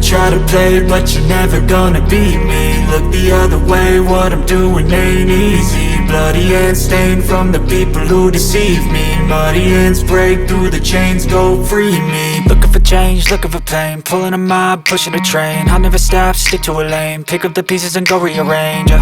try to play, but you're never gonna beat me. Look the other way, what I'm doing ain't easy. Bloody hands stained from the people who deceive me. Muddy hands break through the chains, go free me. Looking for change, looking for pain, pulling a mob, pushing a train. I'll never stop, stick to a lane, pick up the pieces and go rearrange.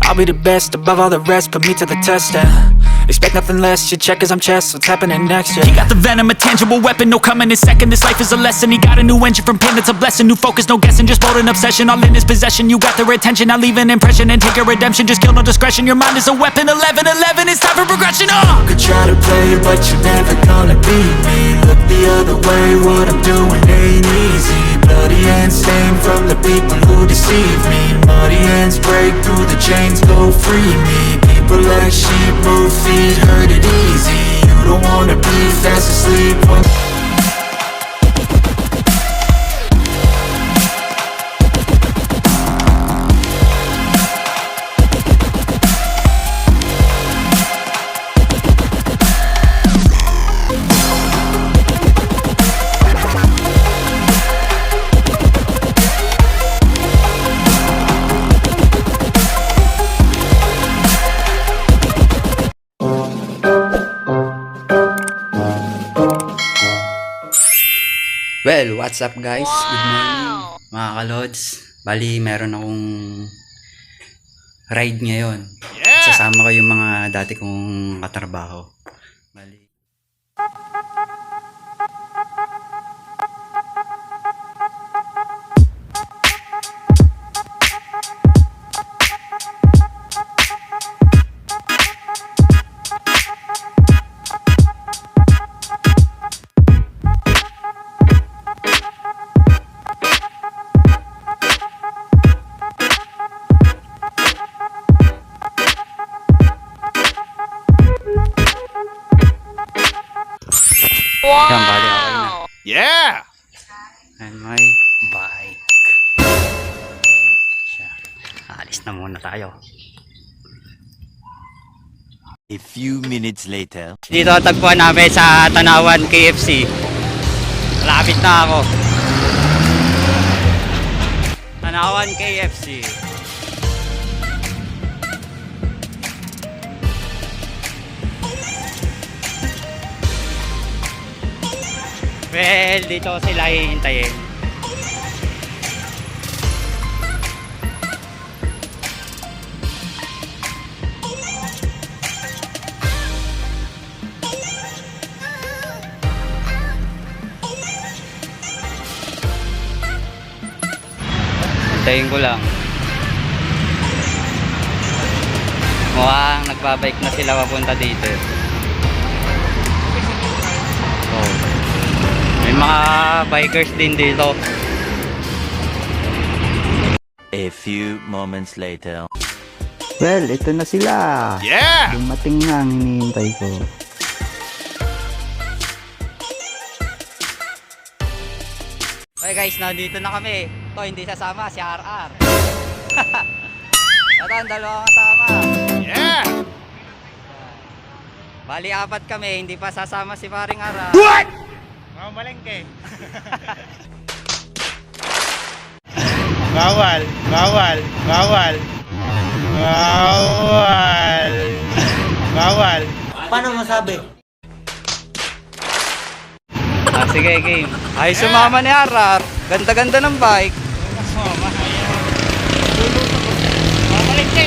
I'll be the best above all the rest, put me to the test and expect nothing less, your check is I'm chess, what's happening next, yeah. He got the venom, a tangible weapon, no coming in second. This life is a lesson, he got a new engine from pain, it's a blessing. New focus, no guessing, just bold and obsession. All in his possession, you got their attention. I'll leave an impression and take your redemption. Just kill, no discretion, your mind is a weapon. 11-11, it's time for progression, You could try to play, but you're never gonna beat me. Look the other way, what I'm doing ain't easy. Bloody hands stained from the people who deceive me. Muddy hands break through the chains, go free me. People like sheep move feet, hurt it easy. You don't wanna be fast asleep. Well, what's up guys? Good morning mga kalods. Bali, meron akong ride ngayon. Sasama ko yung mga dati kong katrabaho. Bali. Yan, bali ako na. Yeah! And my bike. Siya. Alis na muna tayo. A few minutes later. Dito tagpuan namin sa Tanawan KFC. Malapit na ako. Tanawan KFC. Well, dito sila hihintayin. Hintayin ko lang. Mukhang nagbabike na sila papunta dito. Oh. May mga bikers din dito. A few moments later. Well, ito na sila. Yeah! Dumating na ang hinihintay ko. Okay guys, nandito na kami. Ito, hindi sasama si RR. Ito, ang dalawang kasama. Yeah! Bali, 4 kami. Hindi pa sasama si paring RR. What? Mga malengke. Bawal, bawal, bawal. Bawal. Bawal. Paano masabi? Sige, game. Ay, sumama ni RR. Ganda-ganda ng bike. Mga malengke.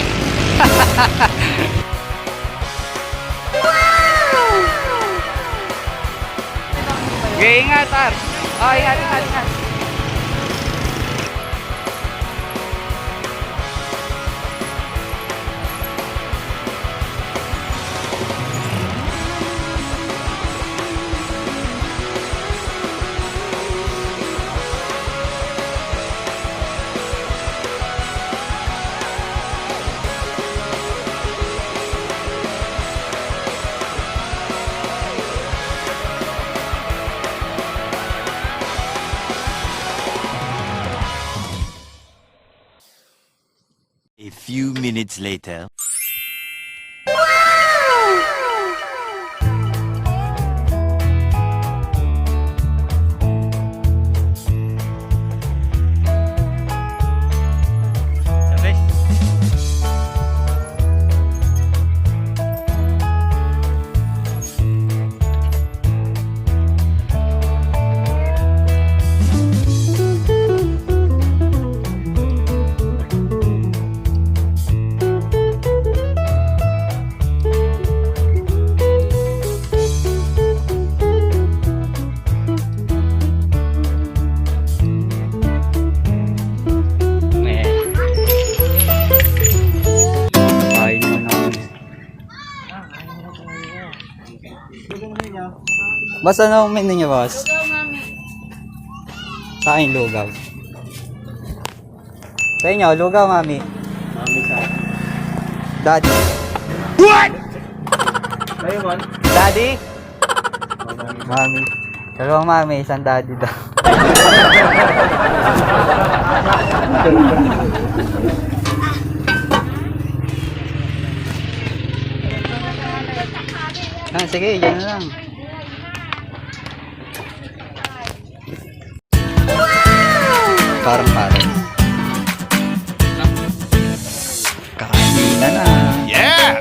Okay, ingat, R. Oh, ingat, ingat, ingat. A few minutes later. Boss, ano menu niyo, boss? Sa akin, lugaw. Sa inyo, lugaw, mami. Mami sa akin. Daddy. What? Kayo, man? Daddy? Mami. Dalawang mami, isang daddy daw. Sige, dyan na lang. Parang. Kakain na. Yeah!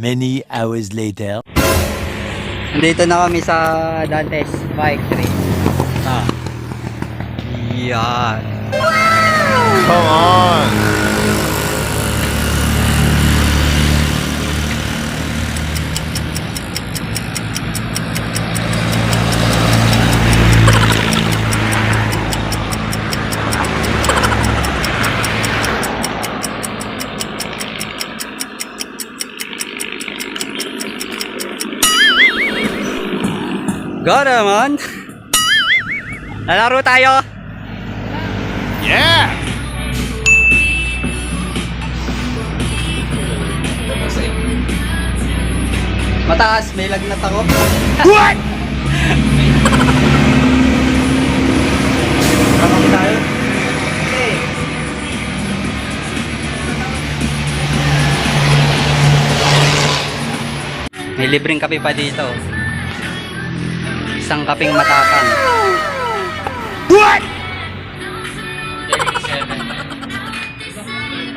Many hours later. Nandito na kami sa Dantes Bike Trail. Yan. Come on! Go naman! Lalaro tayo! Yeah! Mataas, may lagnat ako. What? Kamang tayo. Okay. May libreng kape pa dito. Isang kapeng matapang. What?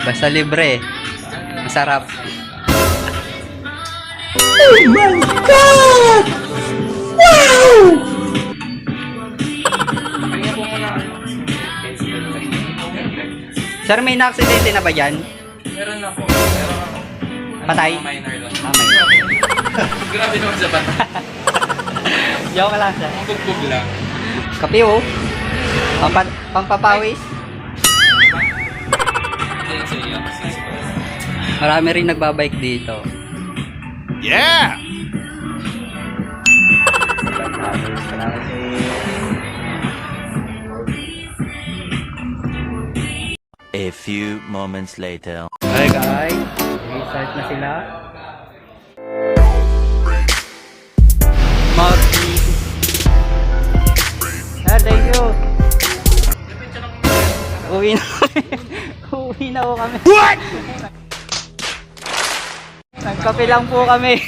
Basta libre. Masarap. Sir, may na-aksidente na ba dyan? Meron na po. Pero Patay? minor lang. Minor. Grabe naman sa bata. Joke lang, sir. Ang bugbog lang. Kape, oh. Pampapawis. Hindi sa iyo. Marami rin nagbabike dito. Yeah! A few moments later. Hi guys, restart na sila. Magdi. Thank you. Uwi na kami. Uwi na po kami. What? Nagkape lang po kami.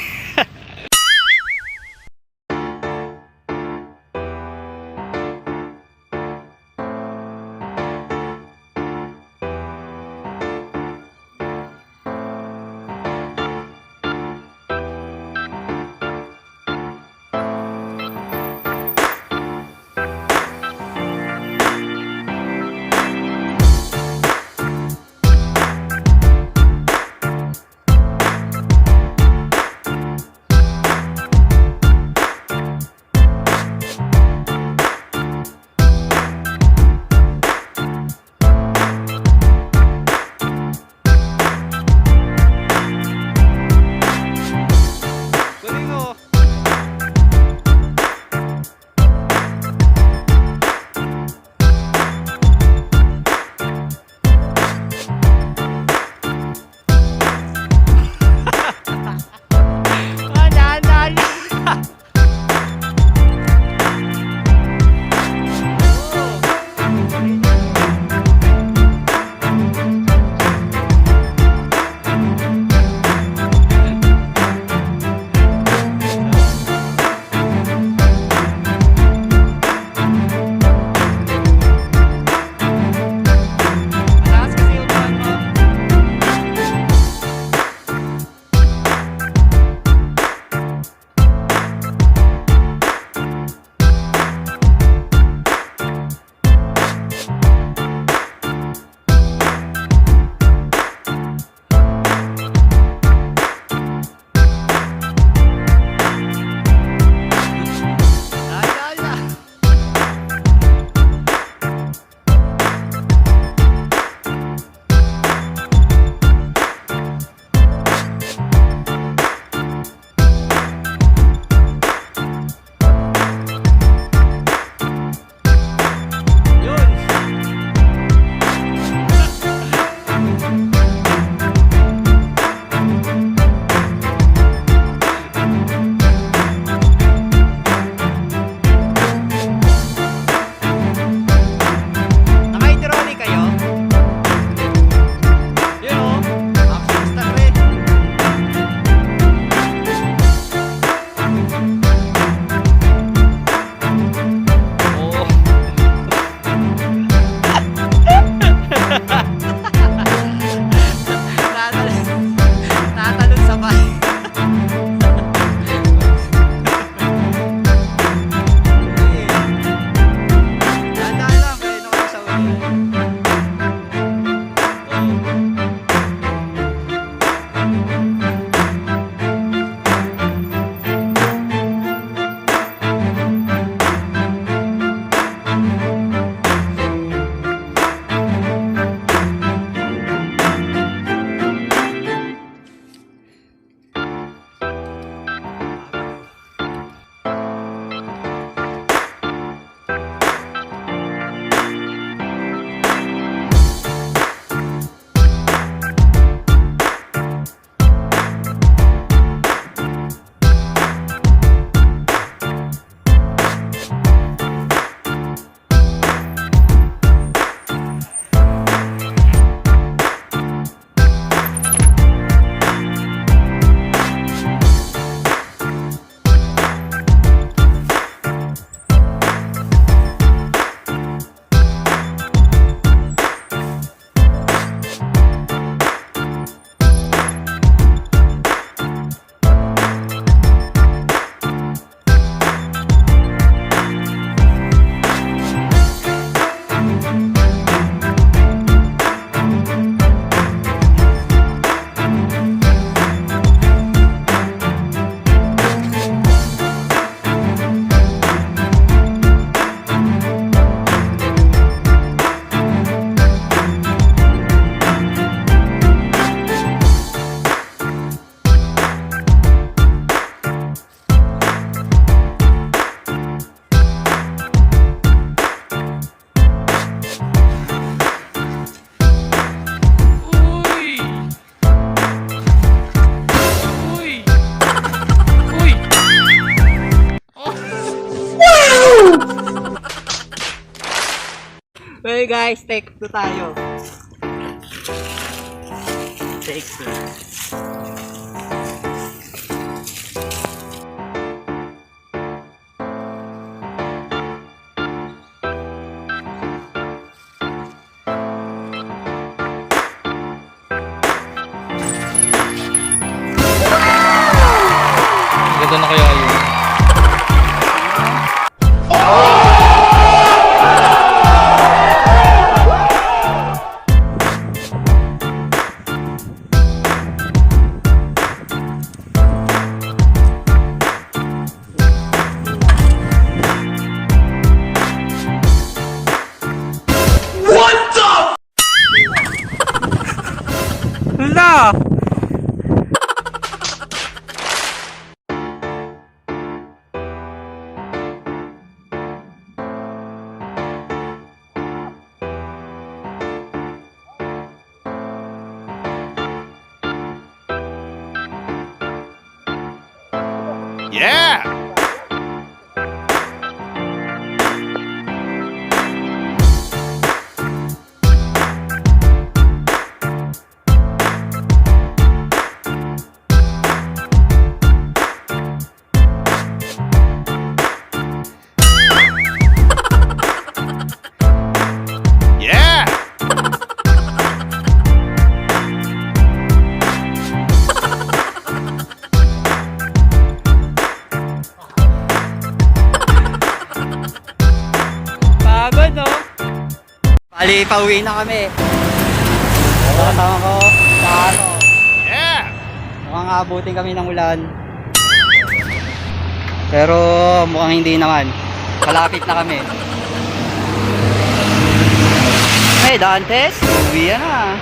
Okay guys, take 2 tayo. Take 2. Ganda na kaya yun. Hala! Yeah! Yeah! Pagod, no? Bali, pauwi na kami. Kasama ko sa ano. Yeah! Mukhang abutin kami ng ulan. Pero mukhang hindi naman. Malapit na kami. Hey, Dantes, uwi na.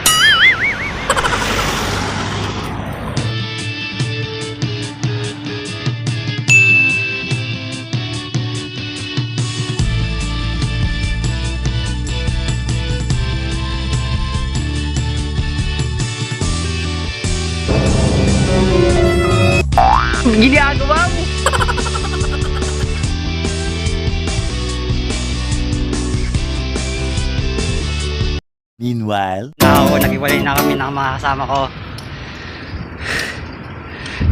Ginagawa mo. Meanwhile... Ako, nag-iwalay na kami ng mga kasama ko.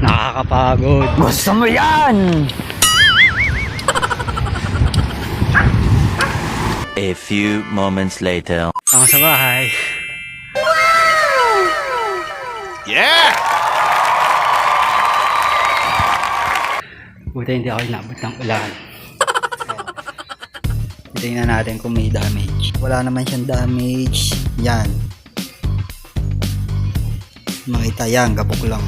Nakakapagod. Gusto mo yan! A few moments later... Ako sa bahay. Yeah! Buti hindi ako inabot ng ulan. Tingnan natin kung may damage. Wala naman siyang damage. Yan. Makita yan, gabok lang.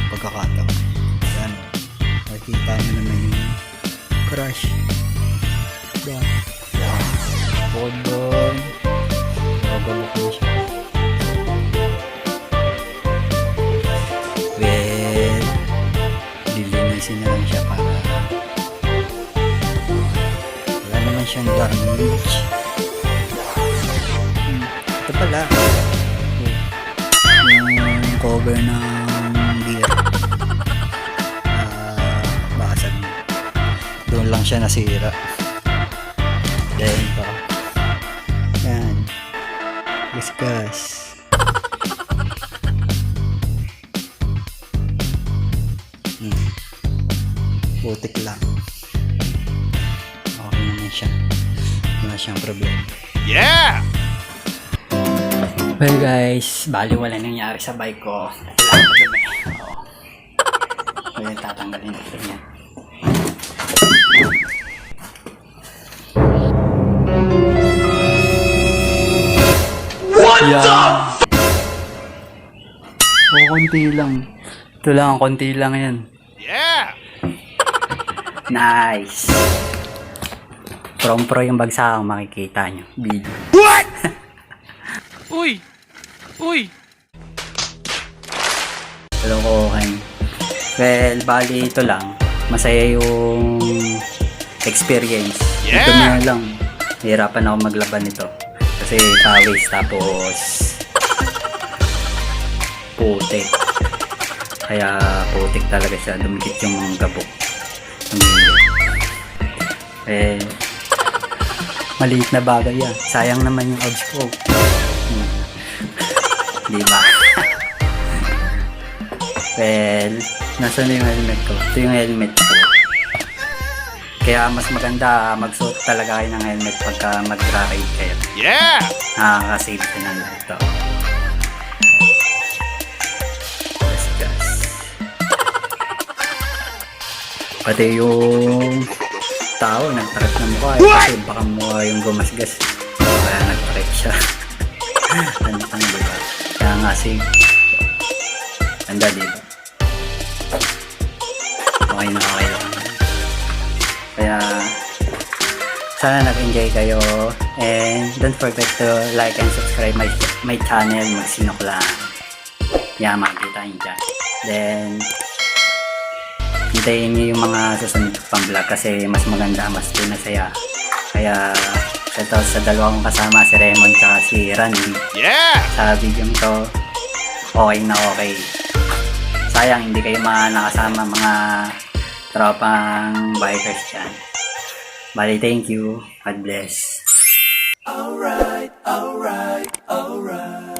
Pagkakataon. Yan. Makikita nyo naman yung crash. Yan. Bukod doon. Gabok na siya. Well, lilinisin na lang siya para wala naman siyang damage. Ito pala yung cover ng gear, basag. Doon lang siya nasira. Then ito, yan, gasgas. Putik lang. Okay naman siya. Wala siyang problema. Yeah! Well guys, bali wala nangyari sa bike ko. Kailangan ko dumi. Oo. So yun, tatanggalin natin yan. What the f***? Konti lang. Ito lang, konti lang yan. Yeah! Nice. Pro yung bagsakang makikita nyo. Video. What? Uy! Uy! Hello ko, okay. Well, bali ito lang. Masaya yung experience. Yeah! Ito na lang. Hirapan ako maglaban nito. Kasi pawis tapos putik. Kaya putik talaga siya. Dumikit yung mga gabok. Eh, Maliit na bagay yan. Sayang naman yung abs ko. Di ba? Well, nasa na yung helmet ko? Ito yung helmet ko. Kaya mas maganda magsuot talaga kayo ng helmet pagka mag-ride kayo. Yeah! Nakaka-save ka ng ito. Gas. Pati yung tao nagtakip ng mukha kasi baka mukha yung gumasgas. Kaya nagtakip siya. Tantang diba? Kaya nga save. Ganda diba? Okay na okay lang. Kaya sana nag-enjoy kayo and don't forget to like and subscribe my channel Magsinok lang. Yan, makikita nyo dyan. Then hintayin nyo yung mga susunod pang vlog kasi mas maganda, mas pinasaya. Kaya shoutout sa dalawang kasama, si Raymond at si Randy. Yeah! Sa video to, okay na okay. Sayang hindi kayo nakasama mga tropang bikers dyan. Bali, thank you. God bless. Alright, alright, alright.